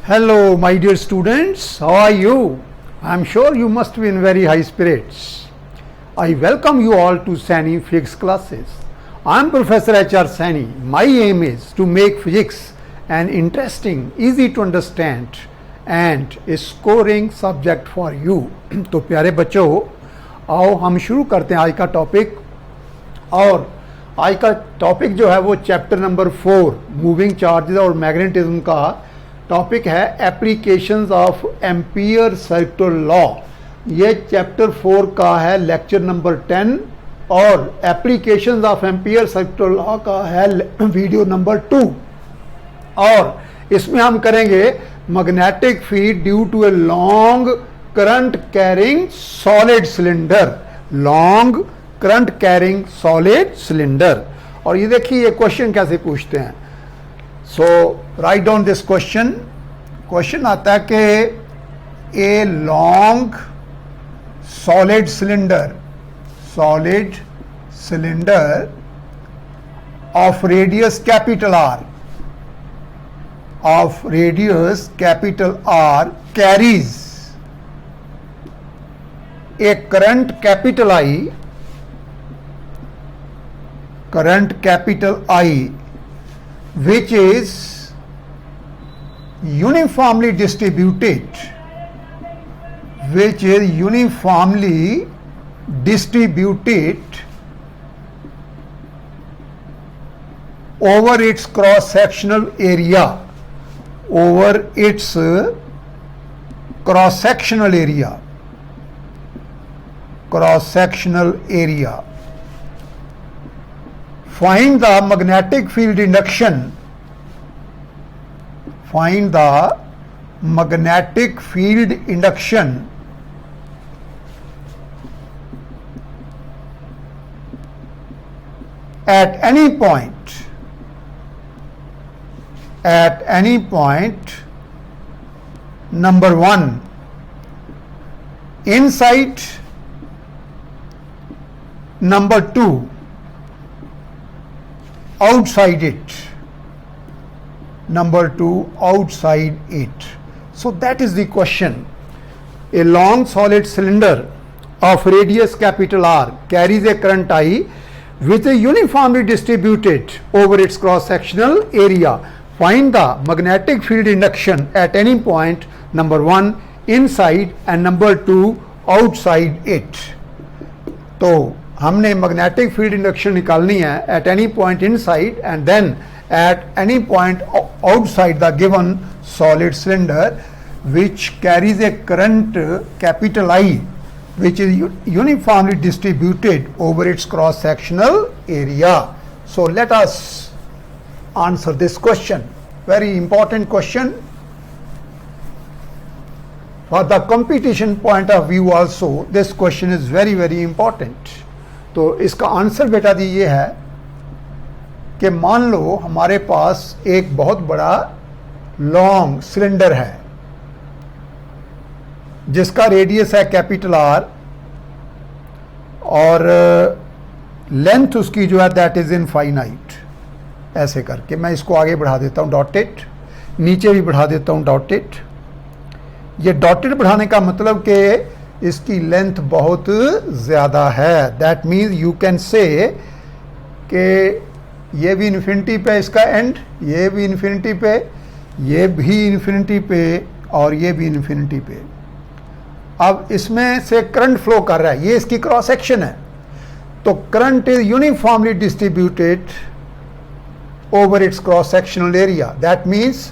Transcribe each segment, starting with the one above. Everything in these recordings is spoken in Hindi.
Hello, my dear students. How are you? I am sure you must be in very high spirits. I welcome you all to Sani Physics classes. I am Professor H.R. Sani. My aim is to make physics an interesting, easy to understand and a scoring subject for you. तो प्यारे बच्चों, आओ हम शुरू करते हैं आज का टॉपिक। और आज का टॉपिक जो है वो चैप्टर नंबर 4 मूविंग चार्जेस और मैग्नेटिज्म का टॉपिक है applications of Ampere circular law. ये चैप्टर 4 का है लेक्चर नंबर 10 और applications of Ampere circular law का है वीडियो नंबर 2। और इसमें हम करेंगे magnetic field due to a long current carrying solid cylinder, long current carrying solid cylinder. और ये देखिए ये क्वेश्चन कैसे पूछते हैं। So write down this question. Question आता है कि a long solid cylinder of radius capital R carries A current capital I which is uniformly distributed over its cross sectional area, Find the magnetic field induction. At any point, number 1, inside, number 2, outside it, number 2 outside it. So that is the question. A long solid cylinder of radius capital R carries a current I which is uniformly distributed over its cross sectional area. Find the magnetic field induction at any point, number 1 inside and number 2 outside it. तो हमने मैग्नेटिक फील्ड इंडक्शन निकालनी है at any point inside and then at any point outside the given solid cylinder which carries a current capital I which is uniformly distributed over its cross sectional area. So let us answer this question. Very important question. For the competition point of view also, this question is very very important. तो इसका आंसर बेटा जी ये है कि मान लो हमारे पास एक बहुत बड़ा लॉन्ग सिलेंडर है जिसका रेडियस है कैपिटल आर और लेंथ उसकी जो है दैट इज इनफाइनाइट। ऐसे करके मैं इसको आगे बढ़ा देता हूँ डॉटेड, नीचे भी बढ़ा देता हूँ डॉटेड। ये डॉटेड बढ़ाने का मतलब कि इसकी लेंथ बहुत ज़्यादा है। दैट मीन्स यू कैन से कि ये भी इन्फिनिटी पे इसका एंड, ये भी इन्फिनिटी पे, ये भी इन्फिनिटी पे और ये भी इन्फिनिटी पे। अब इसमें से करंट फ्लो कर रहा है, ये इसकी क्रॉस सेक्शन है। तो current is uniformly distributed over it's cross sectional area. That means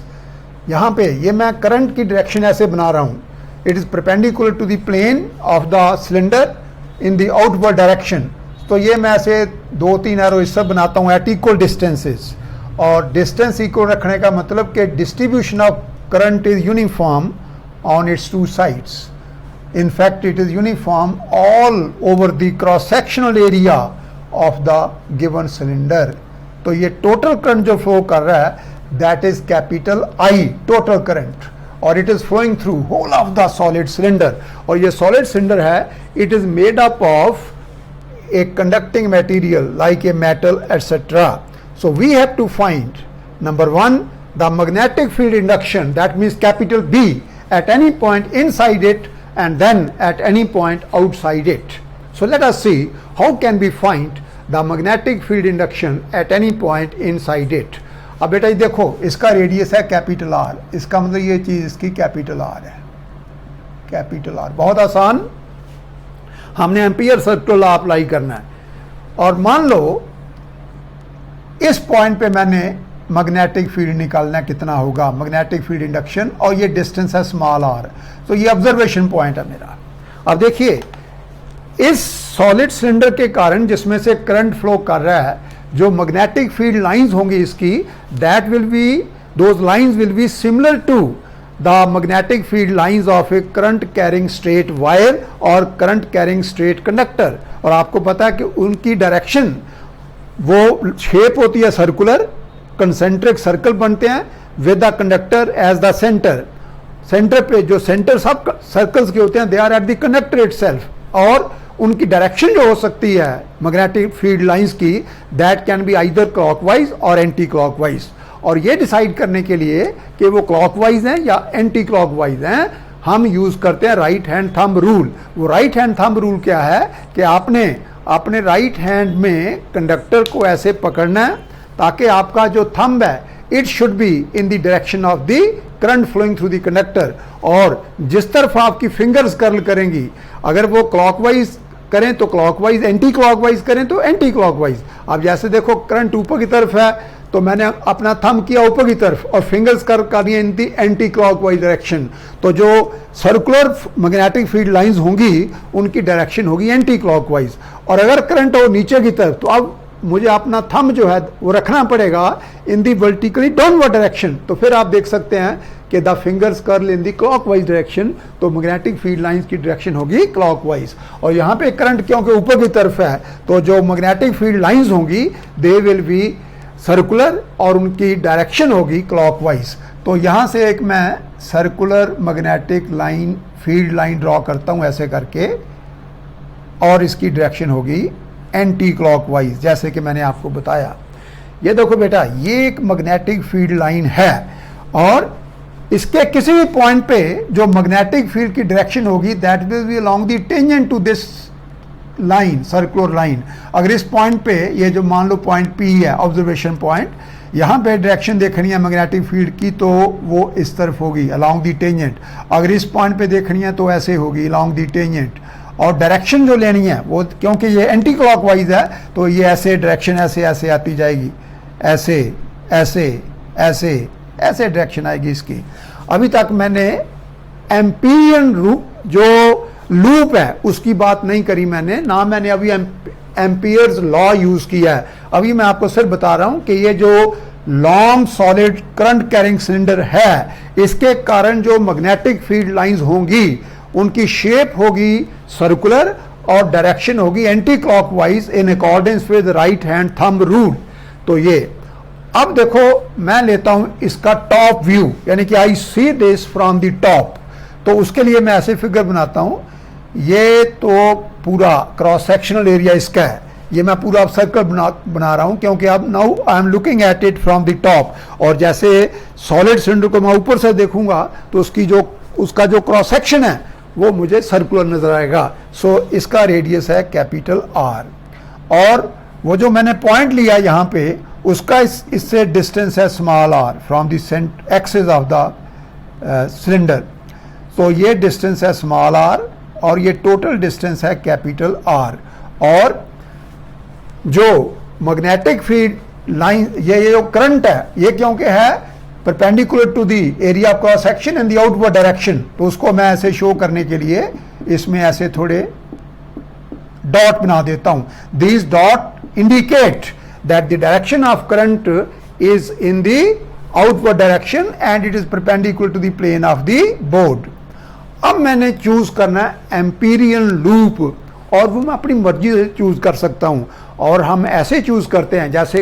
यहाँ पे ये मैं करंट की डायरेक्शन ऐसे बना रहा हूँ। It is perpendicular to the plane of the cylinder in the outward direction. तो ये मैं ऐसे 2-3 एरो इस सब बनाता हूँ at equal distances। और डिस्टेंस इक्वल रखने का मतलब कि distribution of current is uniform on it's 2 sides. In fact, it is uniform all over the cross sectional area of the given cylinder. तो ये टोटल करंट जो फ्लो कर रहा है that is capital I, total current, और it is flowing through whole of the solid cylinder. और ये सॉलिड सिलेंडर है, it is made up of a conducting material like a metal etcetera. So we have to find number 1 the magnetic field induction, that means capital B, at any point inside it and then at any point outside it. So let us see how can we find the magnetic field induction at any point inside it. अब बेटा ये देखो, इसका रेडियस है कैपिटल आर, इसका मतलब ये चीज इसकी कैपिटल आर है, कैपिटल आर। बहुत आसान, हमने एम्पियर सर्कुलर लॉ अप्लाई करना है। और मान लो इस पॉइंट पे मैंने मैग्नेटिक फील्ड निकालना है, कितना होगा मैग्नेटिक फील्ड इंडक्शन, और ये डिस्टेंस है स्मॉल आर। तो ये ऑब्जर्वेशन पॉइंट है मेरा। अब देखिए, इस सॉलिड सिलेंडर के कारण जिसमें से करंट फ्लो कर रहा है, जो मैग्नेटिक फील्ड लाइंस होंगी इसकी, that will be, those lines will be similar to the magnetic field lines of a current carrying straight wire और करंट कैरिंग स्ट्रेट कंडक्टर। और आपको पता है कि उनकी डायरेक्शन, वो शेप होती है सर्कुलर, कंसेंट्रिक सर्कल बनते हैं with the conductor as the centre. Centre पे जो सेंटर सब सर्कल्स के होते हैं, they are at the conductor itself, और उनकी डायरेक्शन जो हो सकती है मैग्नेटिक फील्ड लाइंस की, that can be either clockwise और एंटी क्लॉकवाइज। और ये डिसाइड करने के लिए कि वो क्लॉकवाइज हैं या एंटी क्लॉकवाइज हैं, हम यूज करते हैं राइट हैंड थंब रूल। वो राइट हैंड थंब रूल क्या है कि आपने अपने राइट हैंड में कंडक्टर को ऐसे पकड़ना है ताकि आपका जो थंब है, it should be in the direction of the current flowing through the conductor. और जिस तरफ आपकी फिंगर्स कर्ल करेंगी, अगर वो क्लॉकवाइज करें तो क्लॉकवाइज, एंटी क्लॉकवाइज करें तो एंटी क्लॉकवाइज। अब जैसे देखो, करंट ऊपर की तरफ है तो मैंने अपना थंब किया ऊपर की तरफ और फिंगर्स कर दिए इन दी एंटी क्लॉकवाइज डायरेक्शन, तो जो सर्कुलर मैग्नेटिक फील्ड लाइंस होंगी उनकी डायरेक्शन होगी एंटी क्लॉकवाइज। और अगर करंट हो नीचे की तरफ, तो अब मुझे अपना थंब जो है वो रखना पड़ेगा इन दी वर्टिकली डाउनवर्ड डायरेक्शन। तो फिर आप देख सकते हैं कि the fingers curl in the clockwise direction, तो मैग्नेटिक फील्ड लाइंस की डायरेक्शन होगी क्लॉकवाइज। और यहाँ पे करंट क्योंकि ऊपर की तरफ है, तो जो मैग्नेटिक फील्ड लाइंस होंगी दे विल बी सर्कुलर और उनकी डायरेक्शन होगी क्लॉकवाइज। तो यहाँ से एक मैं circular magnetic line, field line draw करता हूँ ऐसे करके, और इसकी डायरेक्शन होगी एंटी क्लॉकवाइज, जैसे कि मैंने आपको बताया। ये देखो बेटा, ये एक मैग्नेटिक फील्ड लाइन है और इसके किसी भी पॉइंट पे जो मैग्नेटिक फील्ड की डायरेक्शन होगी, that will be along the tangent to this line, circular line. अगर इस पॉइंट पे, ये जो मान लो पॉइंट पी है, ऑब्जर्वेशन पॉइंट, यहाँ पे डायरेक्शन देखनी है मैग्नेटिक फील्ड की, तो वो इस तरफ होगी अलोंग द टेंजेंट। अगर इस पॉइंट पे देखनी है तो ऐसे होगी अलोंग द टेंजेंट। और डायरेक्शन जो लेनी है वो, क्योंकि ये एंटी क्लॉकवाइज है, तो ये ऐसे डायरेक्शन ऐसे ऐसे आती जाएगी, ऐसे ऐसे ऐसे ऐसे डायरेक्शन आएगी इसकी। अभी तक मैंने एम्पीरियन जो लूप है उसकी बात नहीं करी मैंने, ना मैंने अभी एम्पियर्स लॉ यूज किया है। अभी मैं आपको सिर्फ बता रहा हूं कि ये जो long solid current carrying cylinder है, इसके कारण जो मैग्नेटिक फील्ड लाइंस होंगी उनकी शेप होगी सर्कुलर और डायरेक्शन होगी anti clockwise in accordance with right hand thumb rule. तो ये अब देखो, मैं लेता हूं इसका टॉप व्यू, यानी कि I see this from the top. तो उसके लिए मैं ऐसे फिगर बनाता हूं। ये तो पूरा क्रॉस सेक्शनल एरिया इसका है, ये मैं पूरा सर्कल बना रहा हूं, क्योंकि अब now I am looking at it from the top. और जैसे सॉलिड सिलेंडर को मैं ऊपर से देखूंगा तो उसका जो क्रॉस सेक्शन है वो मुझे सर्कुलर नजर आएगा। सो इसका रेडियस है कैपिटल आर, और वो जो मैंने पॉइंट लिया यहाँ पे, उसका इससे डिस्टेंस है small R from the axis of the cylinder. तो ये डिस्टेंस है स्मॉल आर और ये टोटल डिस्टेंस है कैपिटल आर। और जो मैग्नेटिक फील्ड लाइन, ये जो करंट है, ये क्योंकि है perpendicular to the area of cross section in the outward direction, तो उसको मैं ऐसे शो करने के लिए इसमें ऐसे थोड़े डॉट बना देता हूं। These dot indicate that the direction of current is in the outward direction and it is perpendicular to the plane of the board. अब मैंने चूज करना है एम्पीरियन लूप, और वो मैं अपनी मर्जी से चूज कर सकता हूं। और हम ऐसे चूज करते हैं, जैसे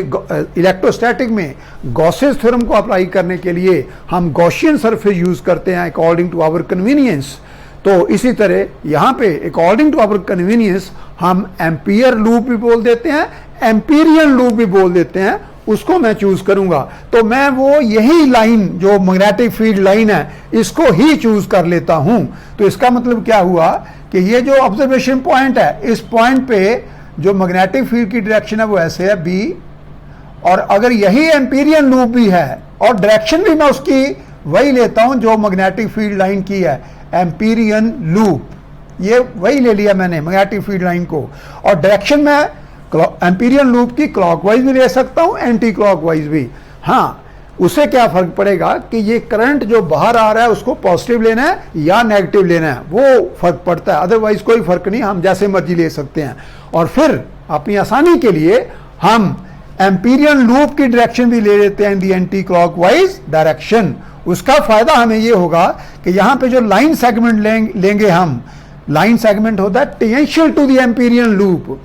इलेक्ट्रोस्टैटिक में गॉसेस थ्योरम को अप्लाई करने के लिए हम गॉसियन सरफेस यूज करते हैं अकॉर्डिंग टू आवर कन्वीनियंस। तो इसी तरह यहाँ पे अकॉर्डिंग टू आवर कन्वीनियंस हम एम्पियर लूप भी बोल देते हैं, एम्पीरियन लूप भी बोल देते हैं, उसको मैं चूज करूंगा, तो मैं वो यही लाइन जो मैग्नेटिक फील्ड लाइन है इसको ही चूज कर लेता हूं। तो इसका मतलब क्या हुआ कि ये जो ऑब्जर्वेशन पॉइंट है, इस पॉइंट पे जो मैग्नेटिक फील्ड की डायरेक्शन है वो ऐसे है बी, और अगर यही एम्पीरियन लूप भी है और डायरेक्शन भी मैं उसकी वही लेता हूं जो मैग्नेटिक फील्ड लाइन की है, एम्पीरियन लूप, ये वही ले लिया मैंने मैग्नेटिक फील्ड लाइन को, और डायरेक्शन में एम्पीरियन लूप की क्लॉकवाइज भी ले सकता हूं, एंटी क्लॉकवाइज भी। हाँ, उससे क्या फर्क पड़ेगा कि ये करंट जो बाहर आ रहा है उसको पॉजिटिव लेना है या नेगेटिव लेना है, वो फर्क पड़ता है, अदरवाइज कोई फर्क नहीं, हम जैसे मर्जी ले सकते हैं। और फिर अपनी आसानी के लिए हम एम्पीरियन लूप की डायरेक्शन भी ले लेते हैं इन दी एंटी क्लॉकवाइज डायरेक्शन। उसका फायदा हमें ये होगा कि यहां पे जो लाइन सेगमेंट लेंगे हम, लाइन सेगमेंट होता है tangential to the Amperian loop.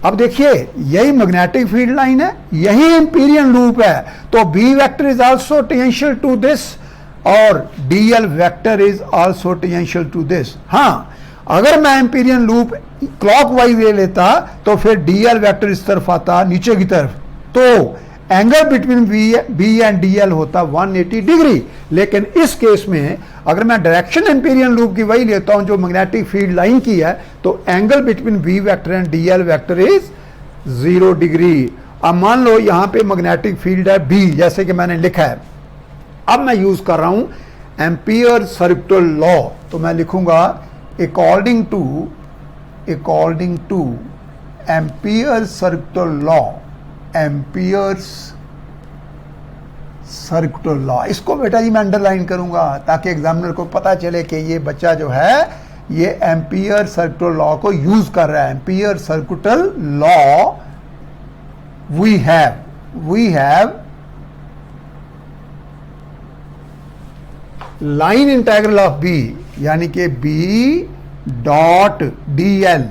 अब देखिए यही मैग्नेटिक फील्ड लाइन है, यही एम्पीरियन लूप है, तो B vector is also tangential to this और dl vector is also tangential to this. हाँ, अगर मैं एम्पीरियन लूप क्लॉकवाइज ले लेता तो फिर डीएल वेक्टर इस तरफ आता नीचे की तरफ, तो angle between B and DL होता 180 डिग्री। लेकिन इस केस में अगर मैं डायरेक्शन एम्पीरियन लूप की वही लेता हूं जो मैग्नेटिक फील्ड लाइन की है, तो angle between B vector and DL vector is 0 degree. अब मान लो यहां पे मैग्नेटिक फील्ड है बी, जैसे कि मैंने लिखा है। अब मैं यूज कर रहा हूं एम्पियर सर्कुलर लॉ, तो मैं लिखूंगा according two ampere circular law, amperes circular law. इसको बेटा जी मैं अंडरलाइन करूंगा ताकि एग्जामिनर को पता चले कि ये बच्चा जो है ये एम्पियर सर्कुलर लॉ को यूज कर रहा है। Ampere circular law we have line integral of B, यानी कि B dot D L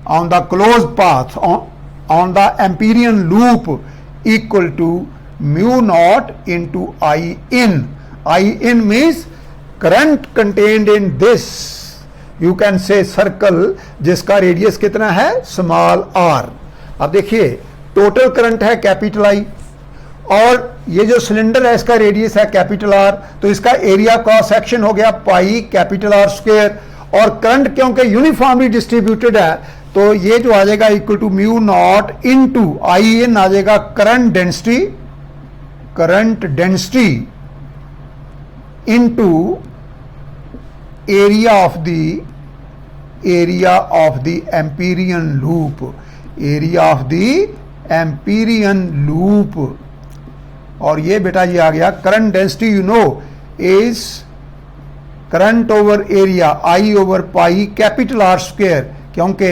on the closed path on the Amperian loop equal to mu naught into I in. I in means current contained in this, you can say circle, जिसका रेडियस कितना है स्मॉल r। अब देखिए टोटल करंट है कैपिटल I, और ये जो सिलेंडर है इसका रेडियस है कैपिटल R, तो इसका एरिया क्रॉस सेक्शन हो गया पाई कैपिटल R स्क्वायर, और करंट क्योंकि यूनिफॉर्मली डिस्ट्रीब्यूटेड है तो ये जो आ जाएगा equal to mu naught into I in आ जाएगा current density into area of the Amperian loop, और ये बेटा ये आ गया current density, you know is current over area I over pi capital R square, क्योंकि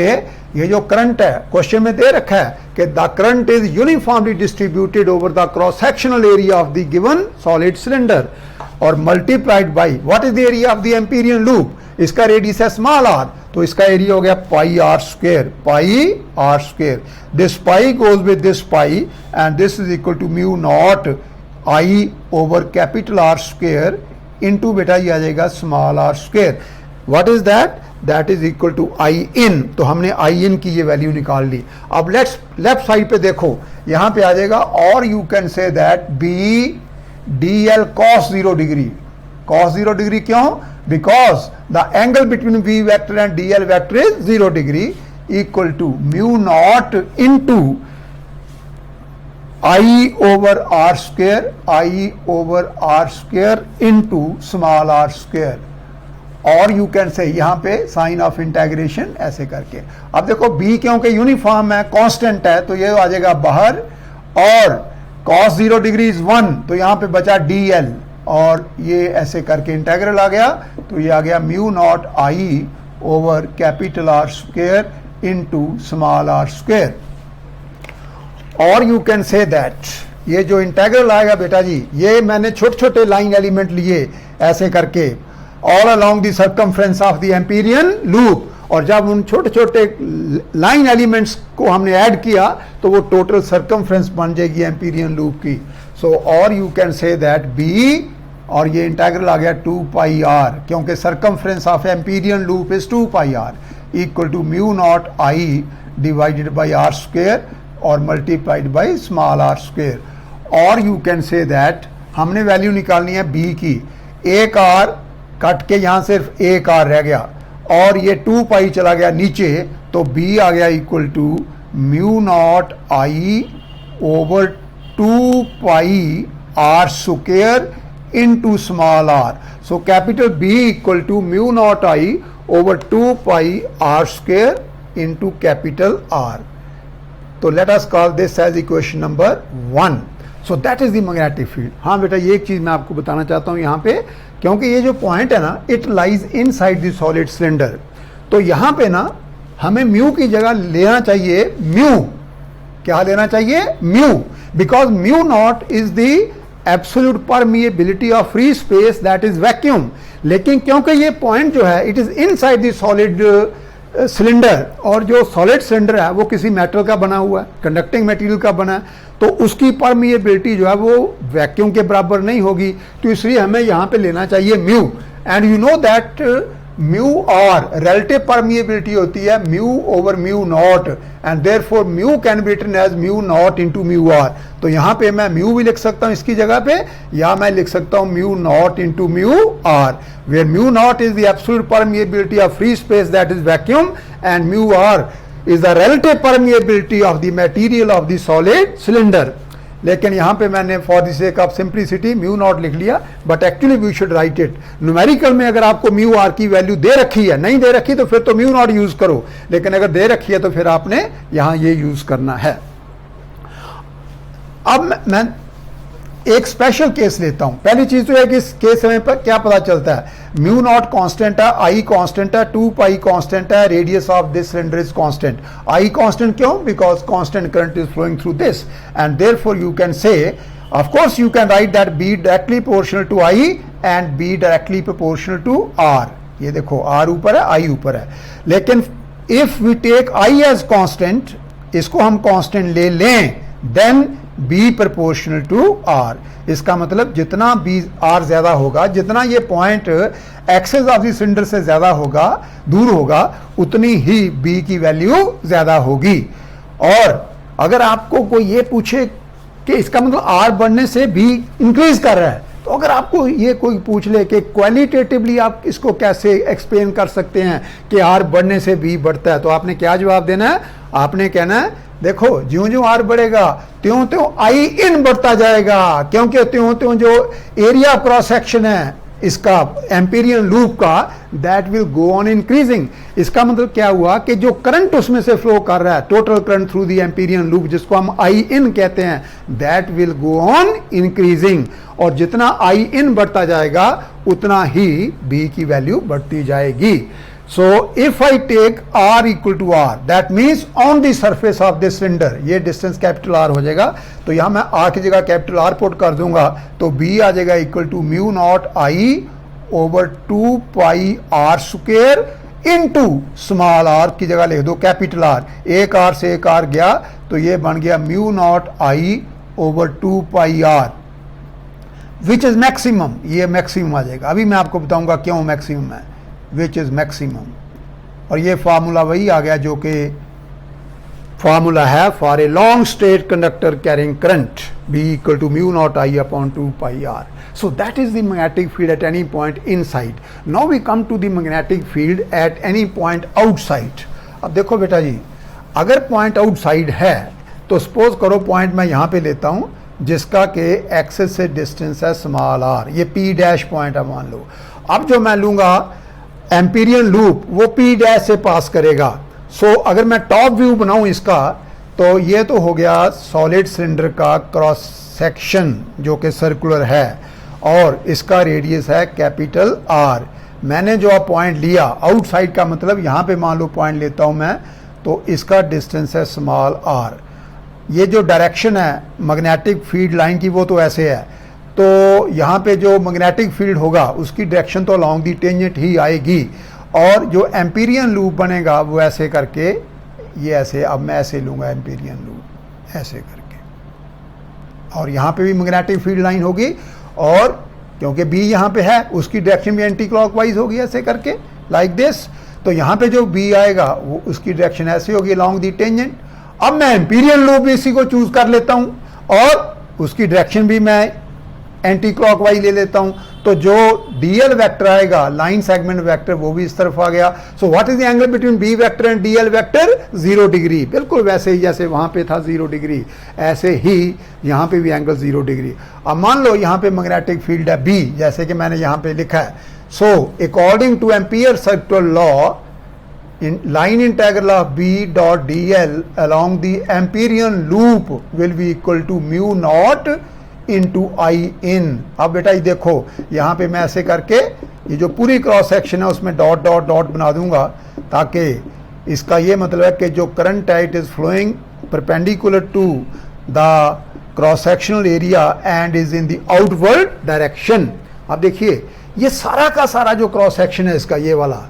ये जो करंट है क्वेश्चन में दे रखा है कि the current is uniformly distributed over the cross sectional area of the given solid cylinder, और multiplied by what is the area of the Amperian loop, इसका रेडियस है स्मॉल r, तो इसका एरिया हो गया pi r square. This pi goes with this pi and this is equal to mu naught I over capital R square into बेटा ये आ जाएगा small r square. What is that is equal to I in, तो हमने आई इन की ये वैल्यू निकाल ली। अब लेफ्ट साइड पे देखो, यहां पे आ जाएगा, और you can say that B D L cos 0 degree. Cos 0 degree क्यों? Because the angle between B vector and D L vector is 0 degree equal to mu naught into I over R square into small r square, और यू कैन से यहां पे साइन ऑफ इंटीग्रेशन ऐसे करके। अब देखो b क्योंकि यूनिफॉर्म है कांस्टेंट है तो ये आ जाएगा बाहर, और cos 0 डिग्री इज 1, तो यहां पे बचा dl, और ये ऐसे करके इंटीग्रल आ गया, तो ये आ गया mu naught I over capital R square into small r square. और यू कैन से दैट ये जो इंटीग्रल आएगा बेटा जी, ये मैंने छोटे छोटे लाइन एलिमेंट लिए ऐसे करके all along the circumference of the Amperian loop, और जब उन छोटे छोटे लाइन एलिमेंट्स को हमने ऐड किया तो वो टोटल सर्कमफ्रेंस बन जाएगी एम्पीरियन लूप की। सो और you can say that B, और ये इंटीग्रल आ गया 2 पाई r, क्योंकि circumference of Amperian loop is 2 pi r equal to mu naught I divided by r square, और multiplied by small R square. और यू कैन से दैट हमने वैल्यू निकालनी है बी की, एक आर कट के यहाँ सिर्फ एक आर रह गया और ये 2 पाई चला गया नीचे, तो बी आ गया equal to mu naught I over 2 pi R square into small R. So capital B equal to mu naught I over 2 pi r square into capital R. तो let us call this as equation number 1. So that is the magnetic field. हाँ बेटा, ये एक चीज मैं आपको बताना चाहता हूँ यहाँ पे, क्योंकि ये जो पॉइंट है ना, it lies inside the solid cylinder. तो यहाँ पे ना हमें म्यू की जगह लेना चाहिए म्यू। क्या लेना चाहिए? Mu, because mu naught is the absolute permeability of free space that is vacuum. लेकिन क्योंकि ये पॉइंट जो है it is inside the solid cylinder, और जो सॉलिड सिलेंडर है वो किसी मेटल का बना हुआ है, कंडक्टिंग मटेरियल का बना है, तो उसकी परमिएबिलिटी जो है वो वैक्यूम के बराबर नहीं होगी। तो इसलिए हमें यहाँ पे लेना चाहिए mu. And you know that mu R relative permeability होती है mu over mu naught, and therefore mu can be written as mu naught into mu R. तो यहाँ पे मैं म्यू भी लिख सकता हूँ इसकी जगह पे, या मैं लिख सकता हूँ mu naught into mu R, where mu naught is the absolute permeability of free space that is vacuum, and mu R is the relative permeability of the material of the solid cylinder. लेकिन यहाँ पे मैंने for the sake of simplicity mu naught लिख लिया, but actually we should write it numerical में। अगर आपको म्यू आर की वैल्यू दे रखी है, नहीं दे रखी तो फिर तो म्यू नॉट यूज करो, लेकिन अगर दे रखी है तो फिर आपने यहाँ ये यूज करना है। अब मैं एक स्पेशल केस लेता हूं। पहली चीज तो है कि इस केस में पर क्या पता चलता है, म्यू नॉट कांस्टेंट है, आई कांस्टेंट है, 2 पाई कांस्टेंट है, radius of this cylinder is constant. I constant क्यों? Because constant current is flowing through this, and therefore you can say, of course you can write that B directly proportional to I and B directly proportional to R. ये देखो आर ऊपर है, आई ऊपर है, लेकिन if we take I as constant, इसको हम कांस्टेंट ले लें, then B proportional to are. इसका मतलब जितना बी आर ज्यादा होगा, जितना ये point axis of the cylinder से ज्यादा होगा, दूर होगा, उतनी ही बी की वैल्यू ज्यादा होगी। और अगर आपको कोई ये पूछे कि इसका मतलब आर बढ़ने से बी इंक्रीज कर रहा है, तो अगर आपको ये कोई पूछ ले कि क्वालिटेटिवली आप इसको कैसे एक्सप्लेन कर सकते हैं कि आर बढ़ने से बी बढ़ता है, तो आपने क्या जवाब देना है? आपने कहना है देखो ज्यों ज्यों आर बढ़ेगा त्यों त्यों आई इन बढ़ता जाएगा, क्योंकि त्यों त्यों जो एरिया क्रॉस सेक्शन है इसका एम्पीरियन लूप का, that will go on increasing. इसका मतलब क्या हुआ कि जो करंट उसमें से फ्लो कर रहा है, total current through the Amperian loop, जिसको हम आई इन कहते हैं, that will go on increasing. और जितना आई इन बढ़ता जाएगा उतना ही बी की वैल्यू बढ़ती जाएगी। So if I take r equal to r, that means on the surface of this cylinder, ये distance कैपिटल r हो जाएगा, तो यहाँ मैं r की जगह कैपिटल r पुट कर दूंगा, तो b आ जाएगा equal to mu naught i over 2 pi r square into small r की जगह लिख दो कैपिटल r, एक r से एक r गया, तो ये बन गया mu naught i over 2 pi r, which is maximum. ये मैक्सिमम आ जाएगा, अभी मैं आपको बताऊंगा क्यों मैक्सिमम है, विच इज मैक्सिमम। और ये फार्मूला वही आ गया जो कि फार्मूला है for a long straight conductor carrying current, B equal to mu naught I upon 2 pi R. So that is the magnetic field at any point inside. Now we come to the magnetic field at any point outside. अब देखो बेटा जी, अगर पॉइंट आउटसाइड है तो सपोज करो पॉइंट मैं यहाँ पे लेता हूँ जिसका के एक्सेस से डिस्टेंस है स्मॉल आर, ये पी डैश पॉइंट है मान लो। अब जो मैं लूंगा एम्पीरियन लूप वो पी डैश से पास करेगा। सो अगर मैं टॉप व्यू बनाऊं इसका, तो ये तो हो गया सॉलिड सिलेंडर का क्रॉस सेक्शन जो कि सर्कुलर है, और इसका रेडियस है कैपिटल आर। मैंने जो पॉइंट लिया आउटसाइड का मतलब यहाँ पे मान लो पॉइंट लेता हूँ मैं, तो इसका डिस्टेंस है स्मॉल आर। ये जो डायरेक्शन है मैग्नेटिक फील्ड लाइन की वो तो ऐसे है, तो यहाँ पे जो मैग्नेटिक फील्ड होगा उसकी डायरेक्शन तो अलोंग दी टेंजेंट ही आएगी, और जो एम्पीरियन लूप बनेगा वो ऐसे करके, ये ऐसे, अब मैं ऐसे लूँगा एम्पीरियन लूप ऐसे करके, और यहाँ पे भी मैग्नेटिक फील्ड लाइन होगी, और क्योंकि बी यहाँ पे है उसकी डायरेक्शन भी एंटी क्लॉकवाइज होगी ऐसे करके लाइक दिस। तो यहाँ पे जो बी आएगा वो उसकी डायरेक्शन ऐसे होगी अलोंग दी टेंजेंट, अब मैं एम्पीरियल लूप भी इसी को चूज कर लेता हूं और उसकी डायरेक्शन भी मैं एंटी क्लॉकवाइज ले लेता हूं, तो जो डीएल वेक्टर आएगा, लाइन सेगमेंट वेक्टर, वो भी इस तरफ आ गया। So what is the angle between B vector and DL vector? 0 degree. बिल्कुल वैसे ही जैसे वहां पे था 0 डिग्री, ऐसे ही यहां पे भी एंगल 0 डिग्री। अब मान लो यहां पे मैग्नेटिक फील्ड है बी, जैसे कि मैंने यहां पे लिखा है। So according two ampere circular law, in line integral of B dot dl along the Amperian loop will be equal to mu naught into I in। अब बेटा ये देखो यहाँ पे मैं ऐसे करके ये जो पूरी क्रॉस सेक्शन है उसमें डॉट डॉट डॉट बना दूंगा, ताकि इसका ये मतलब है कि जो करंट है it is flowing perpendicular to the cross sectional area and is in the outward direction. अब देखिए ये सारा का सारा जो क्रॉस सेक्शन है इसका, ये वाला,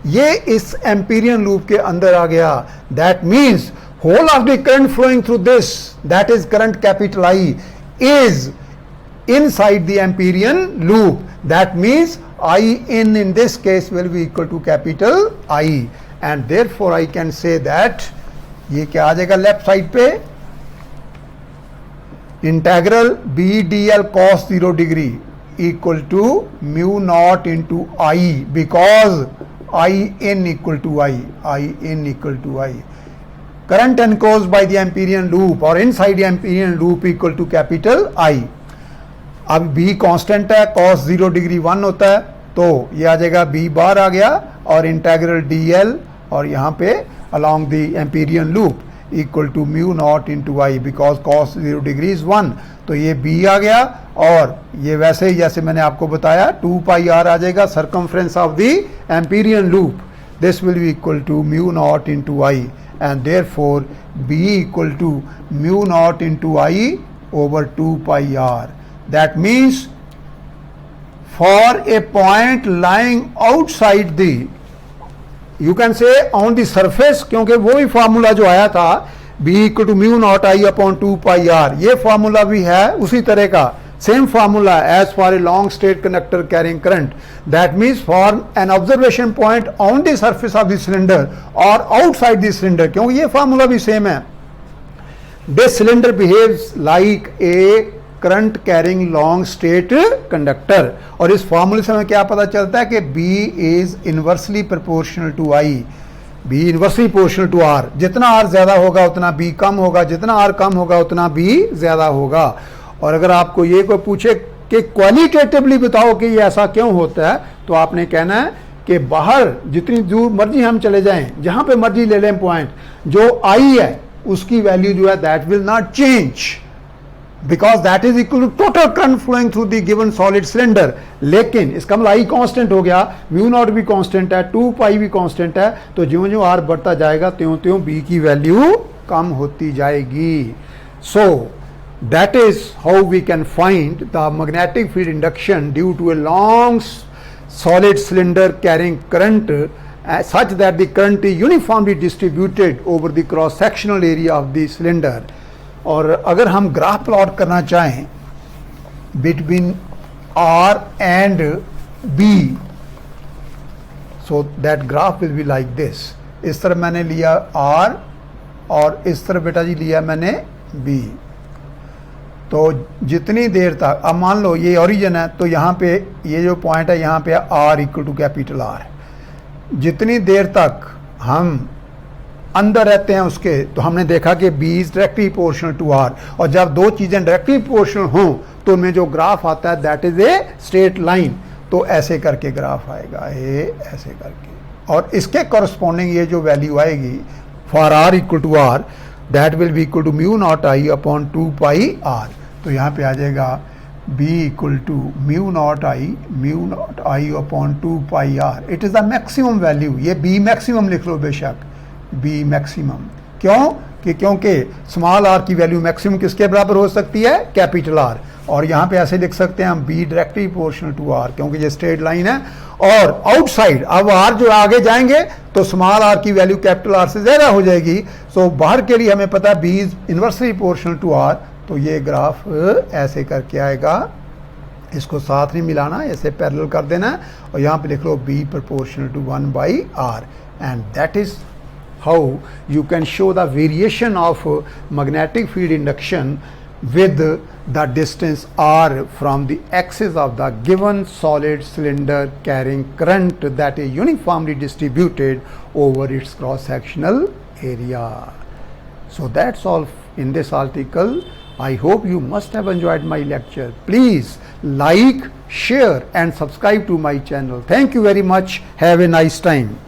ये इस एम्पीरियन लूप के अंदर आ गया। That means whole of the current flowing through this, that is current capital I, is inside the Amperian loop. That means I in this case will be equal to capital I, and therefore I can say that ये क्या आ जाएगा लेफ्ट साइड पे, integral B D L cos 0 degree equal to mu naught into I, because I in equal to I. Current enclosed by the Amperian loop or inside the Amperian loop equal to capital I. अब B कांस्टेंट है, cos 0 डिग्री 1 होता है, तो ये आ जाएगा B बार आ गया, और इंटेग्रल DL और यहाँ पे along the Amperian loop equal to mu naught into I, because cos 0 degree is 1, तो ये B आ गया। और ये वैसे ही जैसे मैंने आपको बताया 2 पाई r आ जाएगा, circumference of the Amperian loop, this will be equal to mu naught into I, and therefore B equal to mu naught into I over 2 pi r। That means for a point lying outside the, you can say on the surface, क्योंकि वो ही फार्मूला जो आया था B equal to mu naught I upon 2 pi r, ये फार्मूला भी है उसी तरह का, same formula as for a long straight conductor carrying current. That means for an observation point on the surface of the cylinder or outside the cylinder, क्योंकि ये formula भी same है, this cylinder behaves like a current carrying long straight conductor। और इस formula से हमें क्या पता चलता है कि B is inversely proportional to I, B inversely proportional to R। जितना R ज्यादा होगा उतना B कम होगा, जितना R कम होगा उतना B ज्यादा होगा। और अगर आपको ये कोई पूछे कि क्वालिटेटिवली बताओ कि ये ऐसा क्यों होता है, तो आपने कहना है कि बाहर जितनी दूर मर्जी हम चले जाएं, जहां पे मर्जी ले लें पॉइंट, जो आई है उसकी वैल्यू जो है that will not change, because that is equal to total current flowing through the given solid cylinder. लेकिन इसका मतलब आई कांस्टेंट हो गया, म्यू नॉट भी कांस्टेंट है, 2 पाई भी कांस्टेंट है, तो ज्यों ज्यों आर बढ़ता जाएगा त्यों त्यों बी की वैल्यू कम होती जाएगी। सो that is how we can find the magnetic field induction due to a long solid cylinder carrying current such that the current is uniformly distributed over the cross sectional area of the cylinder। और अगर हम ग्राफ प्लॉट करना चाहें between R and B, so that graph will be like this। इस तरह मैंने लिया R और इस तरह बेटा जी लिया मैंने B। तो जितनी देर तक, अब मान लो ये ओरिजिन है, तो यहाँ पे ये जो पॉइंट है यहाँ पे R equal to capital R, जितनी देर तक हम अंदर रहते हैं उसके, तो हमने देखा कि B is directly proportional to R, और जब दो चीज़ें डायरेक्टली प्रोपोर्शनल हों तो उनमें जो ग्राफ आता है that is a straight line. तो ऐसे करके ग्राफ आएगा, ये ऐसे करके, और इसके कॉरस्पॉन्डिंग ये जो वैल्यू आएगी for R equal to R, that will be equal to mu naught I upon 2 pi R। तो यहाँ पे आ जाएगा B equal to mu naught I upon 2 pi R। It is the maximum value, ये B मैक्सिमम लिख लो बेशक, B मैक्सिमम, क्यों कि क्योंकि स्मॉल r की वैल्यू मैक्सिमम किसके बराबर हो सकती है, कैपिटल R। और यहाँ पे ऐसे लिख सकते हैं हम B directly proportional to R, क्योंकि ये स्ट्रेट लाइन है। और आउटसाइड अब R जो आगे जाएंगे तो स्मॉल r की वैल्यू कैपिटल R से ज़्यादा हो जाएगी। सो बाहर के लिए हमें पता है B is inversely proportional to R, तो ये ग्राफ ऐसे करके आएगा, इसको साथ नहीं मिलाना, ऐसे पैरेलल कर देना, और यहाँ पे लिख लो B proportional to 1 by R, and that is how you can show the variation of magnetic field induction with the distance r from the axis of the given solid cylinder carrying current that is uniformly distributed over its cross-sectional area. So that's all in this article. I hope you must have enjoyed my lecture. Please like, share and subscribe to my channel. Thank you very much. Have a nice time.